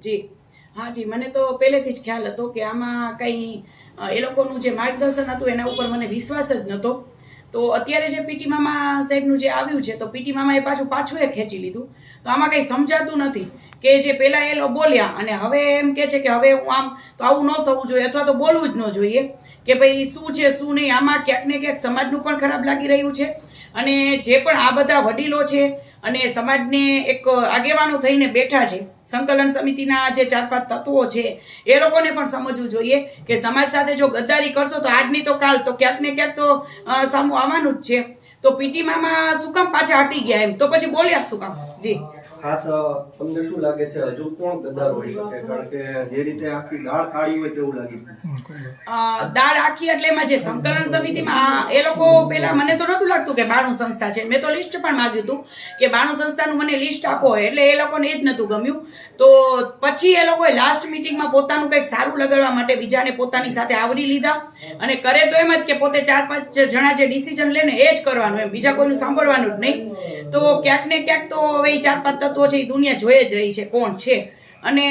જી હા જી, મને તો પહેલેથી જ ખ્યાલ હતો કે આમાં કંઈ એ લોકોનું જે માર્ગદર્શન હતું એના ઉપર મને વિશ્વાસ જ નહોતો. તો અત્યારે જે પીટી મામા સાહેબનું જે આવ્યું છે તો પીટી મામાએ પાછું એ ખેંચી લીધું. તો આમાં કંઈ સમજાતું નથી કે જે પહેલાં એ લોકો બોલ્યા અને હવે એમ કહે છે કે હવે હું આમ તો આવું ન થવું જોઈએ અથવા તો બોલવું જ ન જોઈએ કે ભાઈ શું છે શું નહીં. આમાં ક્યાંક ને ક્યાંક સમાજનું પણ ખરાબ લાગી રહ્યું છે અને જે પણ આ બધા વડીલો છે અને સમાજને એક આગેવાનો થઈને બેઠા છે, સંકલન સમિતિના જે 4-5 તત્વો છે એ લોકોને પણ સમજવું જોઈએ કે સમાજ સાથે જો ગદ્દારી કરશો તો આજની તો કાલ તો ક્યાંક ને ક્યાંક તો સામું આવવાનું જ છે. તો પીટી મામા શું કામ પાછા હટી ગયા એમ તો પછી બોલ્યા શું કામ? જી ખાસ તમને શું લાગે છે હજુ કોણ ગદ્દાર હોઈ શકે? કારણ કે જે રીતે આખી દાળ કાળી હોય તેવું લાગ્યું. દાળ આખી એટલે એમાં જે સંકલન સમિતિમાં એ લોકો પેલા મને તો નહોતું લાગતું કે 92 સંસ્થા છે. મેં તો લિસ્ટ પણ માંગ્યું હતું કે 92 સંસ્થાનું મને લિસ્ટ આપો, એટલે એ લોકોને એ જ નહોતું ગમ્યું. તો પછી એ લોકોએ લાસ્ટ મિટિંગમાં પોતાનું કંઈક સારું લગાડવા માટે બીજાને પોતાની સાથે આવરી લીધા અને કરે તો એમ જ કે પોતે 4-5 જણા જે ડિસિઝન લે ને એ જ કરવાનું, એમ બીજા કોઈનું સાંભળવાનું જ નહીં. તો ક્યાંક ને ક્યાંક તો હવે 4-5 તત્વો છે એ દુનિયા જોઈ જ રહી છે કોણ છે અને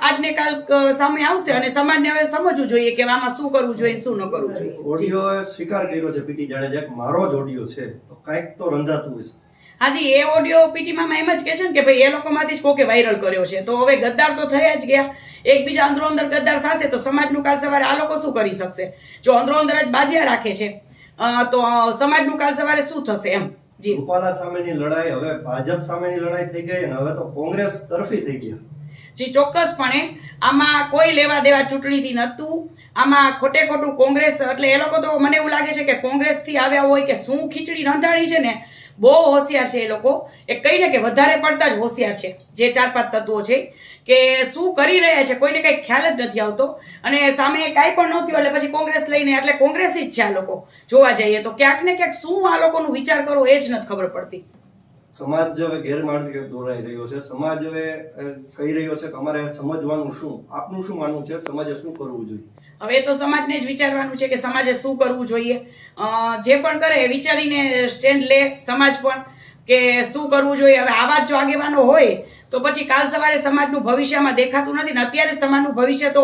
આજને કાલ સામે આવશે અને સમાજને હવે સમજવું જોઈએ કે આમાં શું કરવું જોઈએ શું ન કરવું જોઈએ. ઓડિયો સ્વીકાર કર્યો છે પીટી જાડેજા કે મારો જ ઓડિયો છે, તો કંઈક તો રંધાતું હશે. હાજી, એ ઓડિયો પીટી મામા એમ જ કહે છે ને કે ભાઈ એ લોકોમાંથી જ કોકે વાયરલ કર્યો છે. તો હવે ગદ્દાર તો થયા જ ગયા, એકબીજા અંદરો અંદર ગદ્દાર થશે તો સમાજનું કાલ સવારે આ લોકો શું કરી શકશે? જો અંદરો અંદર જ બાજીયા રાખે છે તો સમાજનું કાલ સવારે શું થશે એમ. જી, રૂપાલા સામેની લડાઈ હવે ભાજપ સામેની લડાઈ થઈ ગઈ અને હવે તો કોંગ્રેસ તરફી થઈ ગયા. જી ચોક્કસપણે આમાં કોઈ લેવા દેવા ચૂંટણીથી નહોતું. આમાં ખોટે ખોટું કોંગ્રેસ એટલે એ લોકો તો મને એવું લાગે છે કે કોંગ્રેસથી આવ્યા હોય કે શું ખીચડી રાંધાણી છે ને, બહુ હોશિયાર છે એ લોકો. એ કહીને કે વધારે પડતા જ હોશિયાર છે જે 4-5 તત્વો છે કે શું કરી રહ્યા છે કોઈને કંઈ ખ્યાલ જ નથી આવતો. અને સામે કાંઈ પણ નહોતું એટલે પછી કોંગ્રેસ લઈને એટલે કોંગ્રેસી જ છે આ લોકો જોવા જઈએ તો. ક્યાંક ને ક્યાંક શું આ લોકોનું વિચાર કરવો એ જ નથી ખબર પડતી. સમાજ હવે ગેરમાર્ગે દોરાઈ રહ્યો છે. સમાજ હવે કહી રહ્યો છે કે અમારે સમજવાનું શું? આપનું શું માનવું છે? સમાજે શું કરવું જોઈએ? હવે તો સમાજને જ વિચારવાનું છે કે સમાજે શું કરવું જોઈએ. જે પણ કરે એ વિચારીને સ્ટેન્ડ લે સમાજ પણ કે શું કરવું જોઈએ. હવે આવા જ જો આગેવાનો હોય તો પછી કાલ સવારે સમાજનું ભવિષ્યમાં દેખાતું નથી ને અત્યારે સમાજનું ભવિષ્ય તો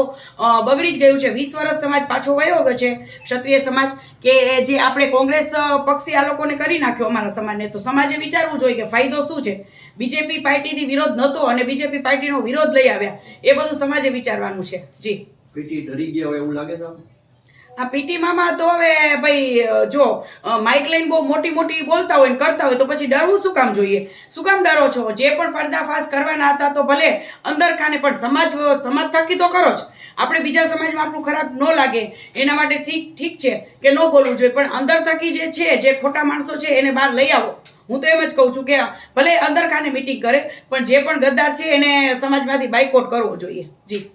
બગડી જ ગયું છે. 20 વર્ષ સમાજ પાછો વયો ગયો છે, ક્ષત્રિય સમાજ કે જે આપણે કોંગ્રેસ પક્ષી આ લોકોને કરી નાખ્યો અમારા સમાજને. તો સમાજે વિચારવું જોઈએ કે ફાયદો શું છે. બીજેપી પાર્ટીથી વિરોધ નહોતો અને બીજેપી પાર્ટીનો વિરોધ લઈ આવ્યા, એ બધું સમાજે વિચારવાનું છે. જી, પીટી ડરી ગયા હોય એવું લાગે છે? આ પીટી મામા તો હવે ભાઈ જો માઇક લઈને બહુ મોટી બોલતા હોય ને કરતા હોય તો પછી ડરવું શું કામ જોઈએ? શું કામ ડરો છો? જે પણ પર્દાફાશ કરવાના હતા તો ભલે અંદર ખાને, પણ સમાજ થકી તો કરો જ. આપણે બીજા સમાજમાં આપણું ખરાબ ન લાગે એના માટે ઠીક છે કે ન બોલવું જોઈએ, પણ અંદર થકી જે છે જે ખોટા માણસો છે એને બહાર લઈ આવો. હું તો એમ જ કહું છું કે ભલે અંદર ખાને મિટિંગ કરે પણ જે પણ ગદ્દાર છે એને સમાજમાંથી બાયકોટ કરવો જોઈએ. જી.